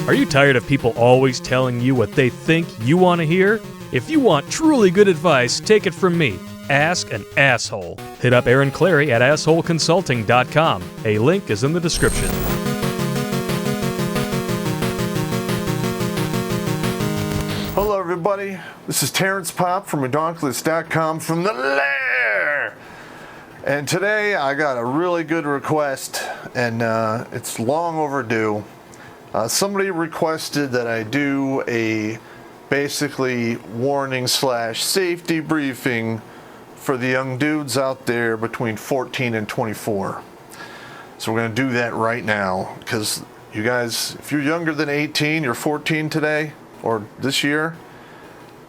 Are you tired of people always telling you what they think you want to hear? If you want truly good advice, take it from me. Ask an asshole. Hit up Aaron Clarey at assholeconsulting.com. A link is in the description. Hello everybody, this is Terrence Popp from Redonkulas.com from the Lair. And today I got a really good request, and it's long overdue. Somebody requested that I do a basically warning / safety briefing for the young dudes out there between 14 and 24. So we're going to do that right now, because you guys, if you're younger than 18, you're 14 today or this year,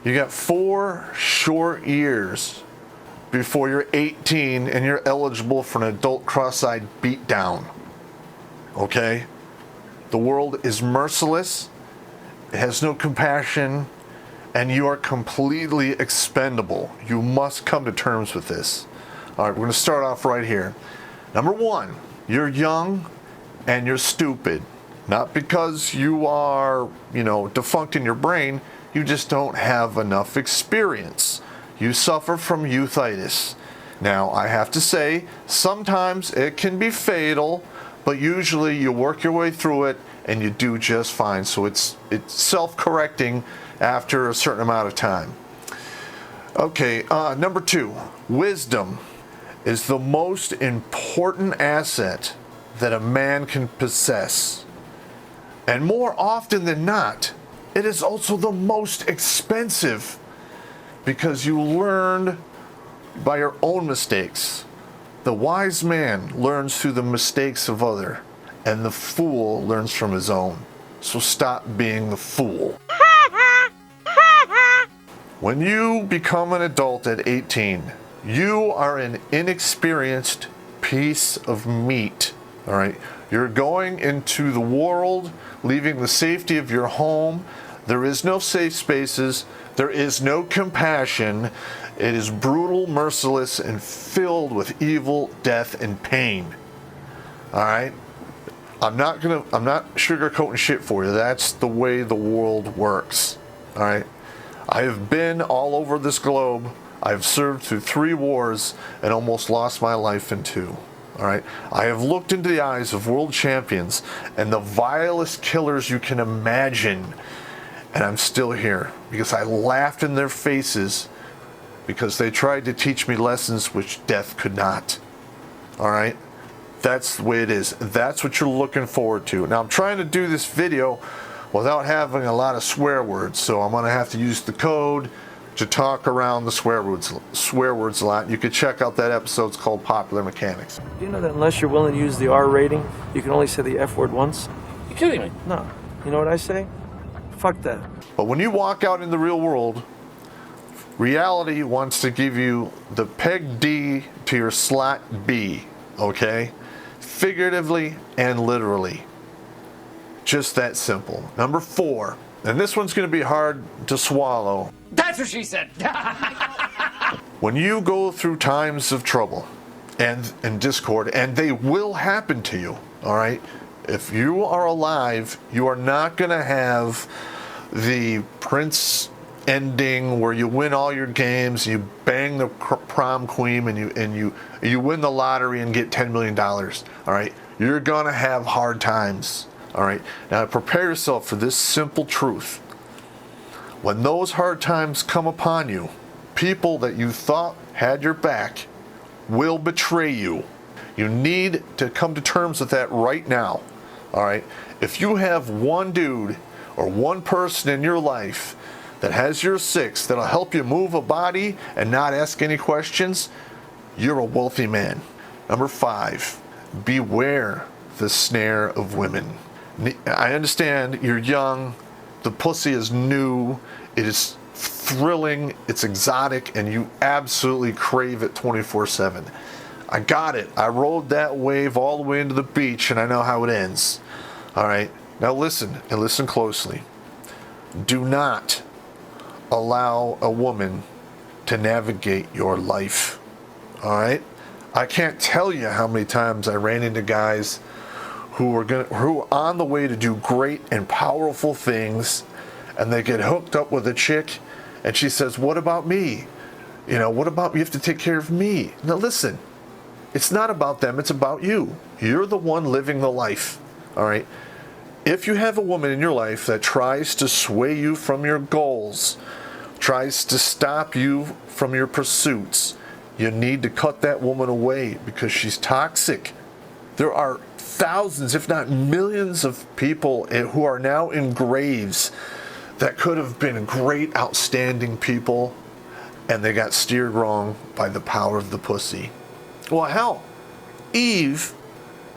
you got 4 short years before you're 18 and you're eligible for an adult cross-eyed beatdown. Okay? The world is merciless, it has no compassion, and you are completely expendable. You must come to terms with this. All right, we're going to start off right here. Number 1, you're young and you're stupid. Not because you are, defunct in your brain, you just don't have enough experience. You suffer from youthitis. Now, I have to say, sometimes it can be fatal, but usually you work your way through it and you do just fine. So it's self-correcting after a certain amount of time. Okay, number 2, wisdom is the most important asset that a man can possess. And more often than not, it is also the most expensive, because you learned by your own mistakes. The wise man learns through the mistakes of others, and the fool learns from his own. So stop being the fool. When you become an adult at 18, you are an inexperienced piece of meat. All right? You're going into the world, leaving the safety of your home. There is no safe spaces. There is no compassion. It is brutal, merciless, and filled with evil, death, and pain. All right? I'm not sugarcoating shit for you. That's the way the world works. All right? I have been all over this globe. I've served through 3 wars and almost lost my life in 2. All right? I have looked into the eyes of world champions and the vilest killers you can imagine, and I'm still here because I laughed in their faces because they tried to teach me lessons which death could not. All right? That's the way it is. That's what you're looking forward to. Now, I'm trying to do this video without having a lot of swear words, so I'm going to have to use the code to talk around the swear words a lot. You could check out that episode. It's called Popular Mechanics. Do you know that unless you're willing to use the R rating, you can only say the F word once? You kidding me? No. You know what I say? Fuck that. But when you walk out in the real world, reality wants to give you the peg D to your slot B, okay? Figuratively and literally. Just that simple. Number 4, and this one's going to be hard to swallow. That's what she said. When you go through times of trouble and discord, and they will happen to you, all right? If you are alive, you are not going to have the Prince ending where you win all your games, you bang the prom queen, and you win the lottery and get $10 million. All right, you're gonna have hard times. All right, now prepare yourself for this simple truth. When those hard times come upon you, people that you thought had your back will betray you. You need to come to terms with that right now. All right, if you have one dude or one person in your life that has your 6 that'll help you move a body and not ask any questions, you're a wealthy man. Number 5, beware the snare of women. I understand you're young, the pussy is new, it is thrilling, it's exotic, and you absolutely crave it 24/7. I got it. I rode that wave all the way into the beach, and I know how it ends. All right, now listen, and listen closely. Do not allow a woman to navigate your life. All right? I can't tell you how many times I ran into guys who are on the way to do great and powerful things, and they get hooked up with a chick, and she says, "What about me? You know, what about you have to take care of me?" Now listen, it's not about them, it's about you. You're the one living the life, all right? If you have a woman in your life that tries to sway you from your goals, tries to stop you from your pursuits, you need to cut that woman away because she's toxic. There are thousands, if not millions, of people who are now in graves that could have been great, outstanding people, and they got steered wrong by the power of the pussy. Well, hell, Eve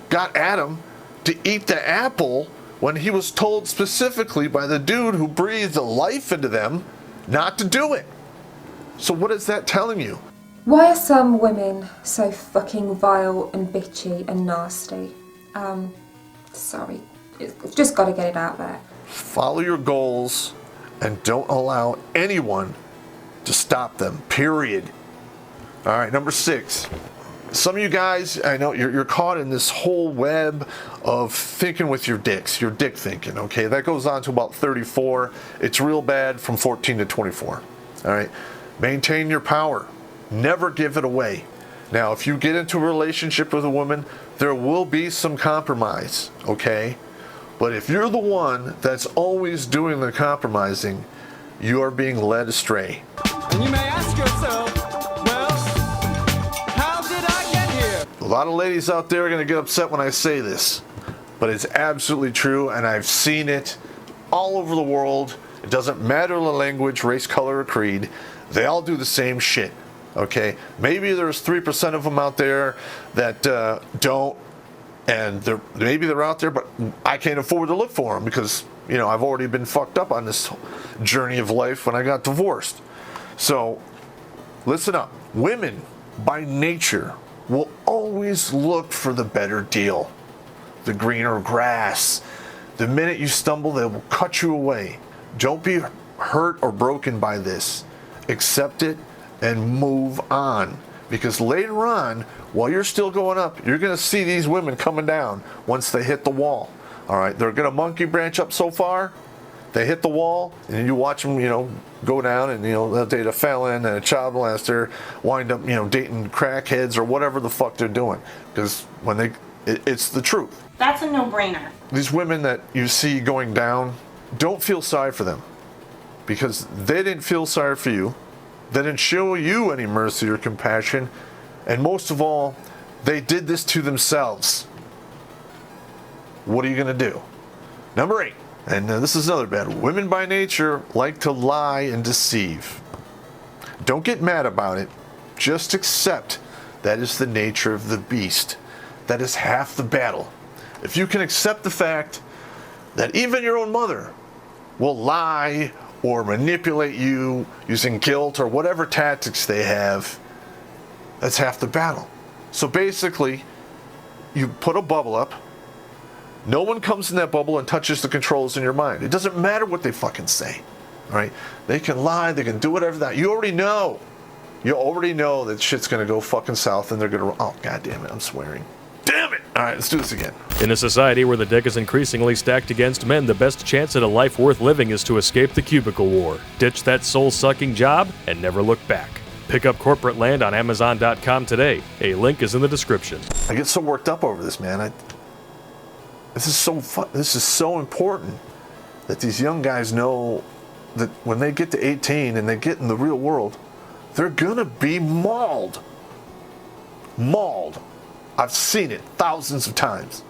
got Adam to eat the apple when he was told specifically by the dude who breathed life into them not to do it. So what is that telling you? Why are some women so fucking vile and bitchy and nasty? Sorry, just got to get it out there. Follow your goals and don't allow anyone to stop them, period. All right, number 6. Some of you guys, I know you're caught in this whole web of thinking with your dicks, your dick thinking, okay? That goes on to about 34. It's real bad from 14 to 24, all right? Maintain your power. Never give it away. Now, if you get into a relationship with a woman, there will be some compromise, okay? But if you're the one that's always doing the compromising, you are being led astray. And you may ask yourself, well, how did I get here? A lot of ladies out there are going to get upset when I say this, but it's absolutely true, and I've seen it all over the world. It doesn't matter the language, race, color, or creed. They all do the same shit, okay? Maybe there's 3% of them out there that don't, and maybe they're out there, but I can't afford to look for them because, you know, I've already been fucked up on this journey of life when I got divorced. So, listen up. Women, by nature, will always look for the better deal, the greener grass. The minute you stumble, they will cut you away. Don't be hurt or broken by this. Accept it and move on. Because later on, while you're still going up, you're going to see these women coming down once they hit the wall. All right, they're going to monkey branch up so far, they hit the wall, and you watch them, you know, go down, and, you know, they'll date a felon and a child molester, wind up, you know, dating crackheads or whatever the fuck they're doing. Because when it's the truth. That's a no-brainer. These women that you see going down, don't feel sorry for them. Because they didn't feel sorry for you. They didn't show you any mercy or compassion. And most of all, they did this to themselves. What are you going to do? Number 8, and this is another bad one. Women by nature like to lie and deceive. Don't get mad about it. Just accept that is the nature of the beast. That is half the battle. If you can accept the fact that even your own mother will lie or manipulate you using guilt or whatever tactics they have, that's half the battle. So basically, you put a bubble up. No one comes in that bubble and touches the controls in your mind. It doesn't matter what they fucking say, all right? They can lie, they can do whatever that. You already know. You already know that shit's gonna go fucking south and they're gonna, oh, god damn it, I'm swearing. Damn it! All right, let's do this again. In a society where the deck is increasingly stacked against men, the best chance at a life worth living is to escape the cubicle war. Ditch that soul-sucking job and never look back. Pick up corporate land on Amazon.com today. A link is in the description. I get so worked up over this, man. This is so important that these young guys know that when they get to 18 and they get in the real world, they're gonna be mauled. Mauled. I've seen it thousands of times.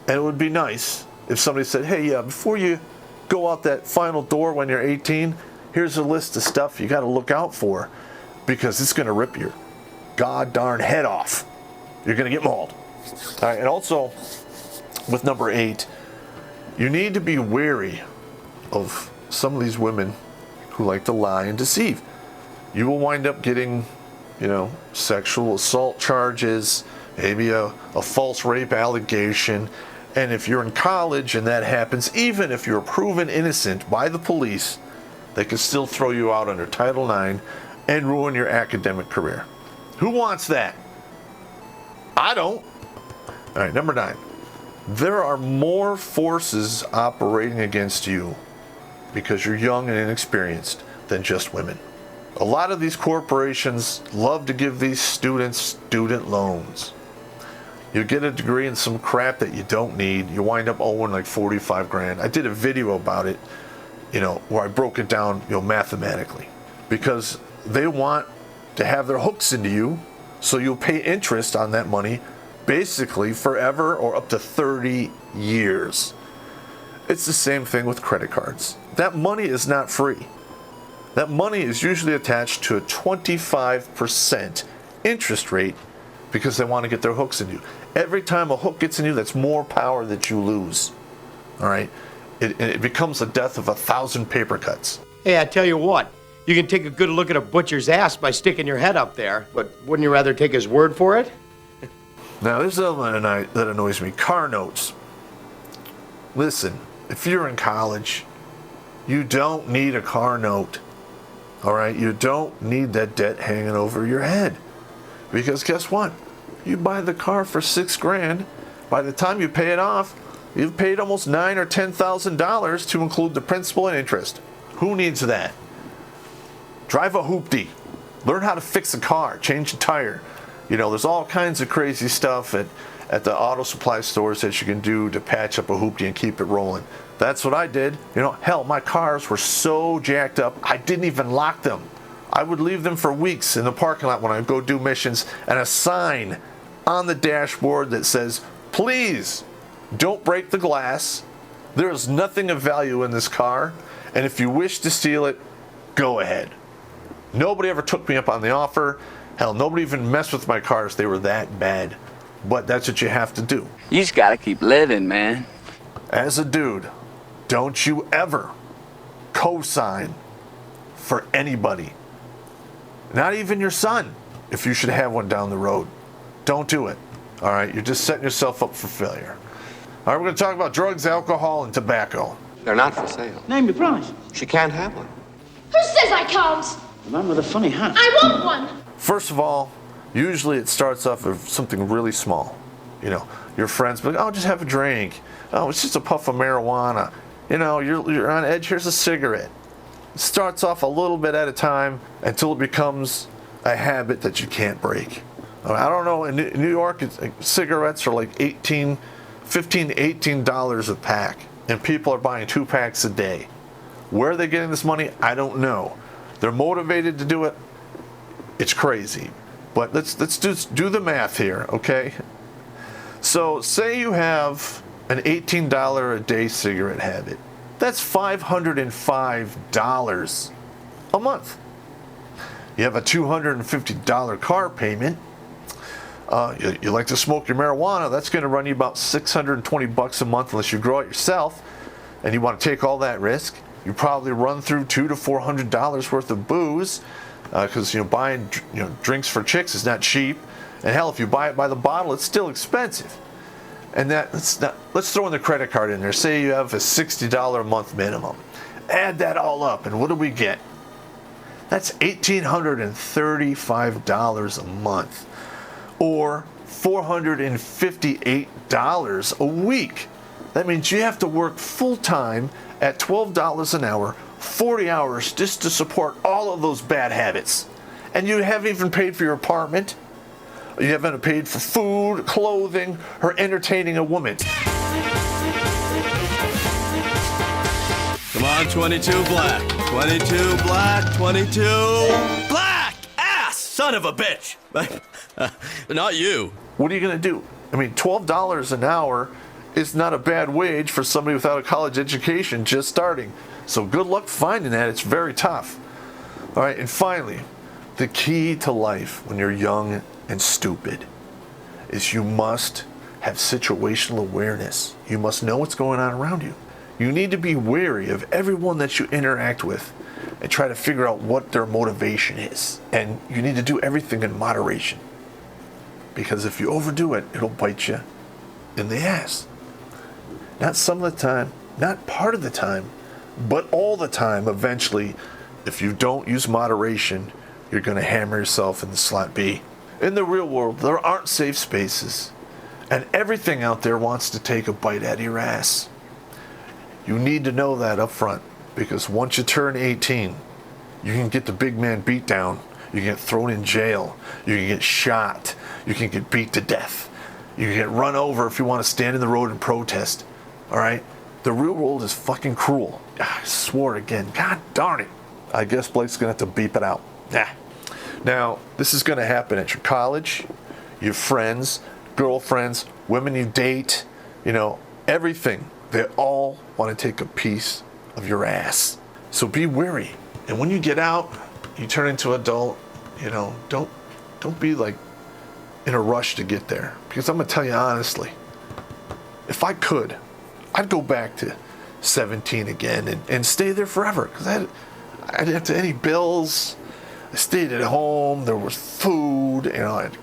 And it would be nice if somebody said, hey, before you go out that final door when you're 18, here's a list of stuff you got to look out for because it's going to rip your god darn head off. You're going to get mauled. All right, and also, with number 8, you need to be wary of some of these women who like to lie and deceive. You will wind up getting, you know, sexual assault charges, maybe a false rape allegation. And if you're in college and that happens, even if you're proven innocent by the police, they can still throw you out under Title IX and ruin your academic career. Who wants that? I don't. All right, number 9. There are more forces operating against you because you're young and inexperienced than just women. A lot of these corporations love to give these students student loans. You get a degree in some crap that you don't need. You wind up owing like 45 grand. I did a video about it, where I broke it down, mathematically, because they want to have their hooks into you, so you'll pay interest on that money basically forever or up to 30 years. It's the same thing with credit cards. That money is not free. That money is usually attached to a 25% interest rate because they want to get their hooks in you. Every time a hook gets in you, that's more power that you lose. All right? It becomes the death of 1,000 paper cuts. Hey, I tell you what, you can take a good look at a butcher's ass by sticking your head up there, but wouldn't you rather take his word for it? Now, this is the other one that annoys me. Car notes. Listen, if you're in college, you don't need a car note. All right? You don't need that debt hanging over your head. Because guess what? You buy the car for $6 grand. By the time you pay it off, you've paid almost $9,000 or $10,000 to include the principal and interest. Who needs that? Drive a hoopty. Learn how to fix a car. Change a tire. There's all kinds of crazy stuff at the auto supply stores that you can do to patch up a hoopty and keep it rolling. That's what I did. Hell, my cars were so jacked up, I didn't even lock them. I would leave them for weeks in the parking lot when I go do missions, and a sign on the dashboard that says, please don't break the glass. There is nothing of value in this car, and if you wish to steal it, go ahead. Nobody ever took me up on the offer. Hell, nobody even messed with my cars. They were that bad. But that's what you have to do. You just gotta keep living, man. As a dude, don't you ever co-sign for anybody. Not even your son, if you should have one down the road. Don't do it. All right, you're just setting yourself up for failure. All right, we're going to talk about drugs, alcohol, and tobacco. They're not for sale. Name your price. She can't have one. Who says I can't? The man with a funny hat. I want one. First of all, usually it starts off with something really small. Your friends be like, oh, just have a drink. Oh, it's just a puff of marijuana. You're on edge. Here's a cigarette. It starts off a little bit at a time until it becomes a habit that you can't break. I don't know. In New York, cigarettes are like $15 to $18 a pack, and people are buying 2 packs a day. Where are they getting this money? I don't know. They're motivated to do it. It's crazy. But let's just do the math here, okay? So say you have an $18 a day cigarette habit. That's $505 a month. You have a $250 car payment. You like to smoke your marijuana. That's going to run you about $620 a month unless you grow it yourself, and you want to take all that risk. You probably run through $200 to $400 worth of booze, because buying drinks for chicks is not cheap, and hell, if you buy it by the bottle, it's still expensive. And let's throw in the credit card in there. Say you have a $60 a month minimum. Add that all up, and what do we get? That's $1,835 a month, or $458 a week. That means you have to work full time at $12 an hour, 40 hours just to support all of those bad habits. And you haven't even paid for your apartment. You haven't paid for food, clothing, or entertaining a woman. Come on, 22 black. 22 black. 22 black. Ass, son of a bitch. Not you. What are you going to do? I mean, $12 an hour is not a bad wage for somebody without a college education just starting. So good luck finding that. It's very tough. All right, and finally, the key to life when you're young and stupid is you must have situational awareness. You must know what's going on around you. You need to be wary of everyone that you interact with and try to figure out what their motivation is. And you need to do everything in moderation, because if you overdo it, it'll bite you in the ass. Not some of the time, not part of the time, but all the time. Eventually, if you don't use moderation, you're going to hammer yourself in the slot B. In the real world, there aren't safe spaces. And everything out there wants to take a bite out of your ass. You need to know that up front, because once you turn 18, you can get the big man beat down. You can get thrown in jail. You can get shot. You can get beat to death. You can get run over if you want to stand in the road and protest. All right? The real world is fucking cruel. I swore again. God darn it. I guess Blake's going to have to beep it out. Yeah. Now, this is going to happen at your college, your friends, girlfriends, women you date, you know, everything. They all want to take a piece of your ass. So be wary. And when you get out, you turn into an adult, you know, don't be like in a rush to get there. Because I'm going to tell you honestly, if I could, I'd go back to 17 again and stay there forever. Because I didn't have any bills. I stayed at home. There was food. You know, I'd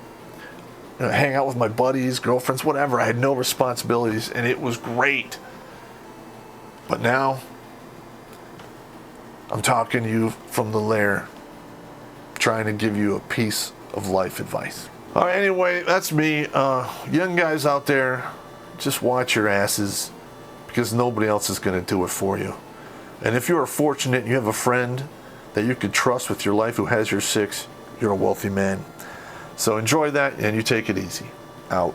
hang out with my buddies, girlfriends, whatever. I had no responsibilities, and it was great. But now, I'm talking to you from the Lair, trying to give you a piece of life advice. All right, anyway, that's me. Young guys out there, just watch your asses, because nobody else is going to do it for you. And if you are fortunate and you have a friend that you could trust with your life who has your six, you're a wealthy man. So enjoy that, and you take it easy. Out.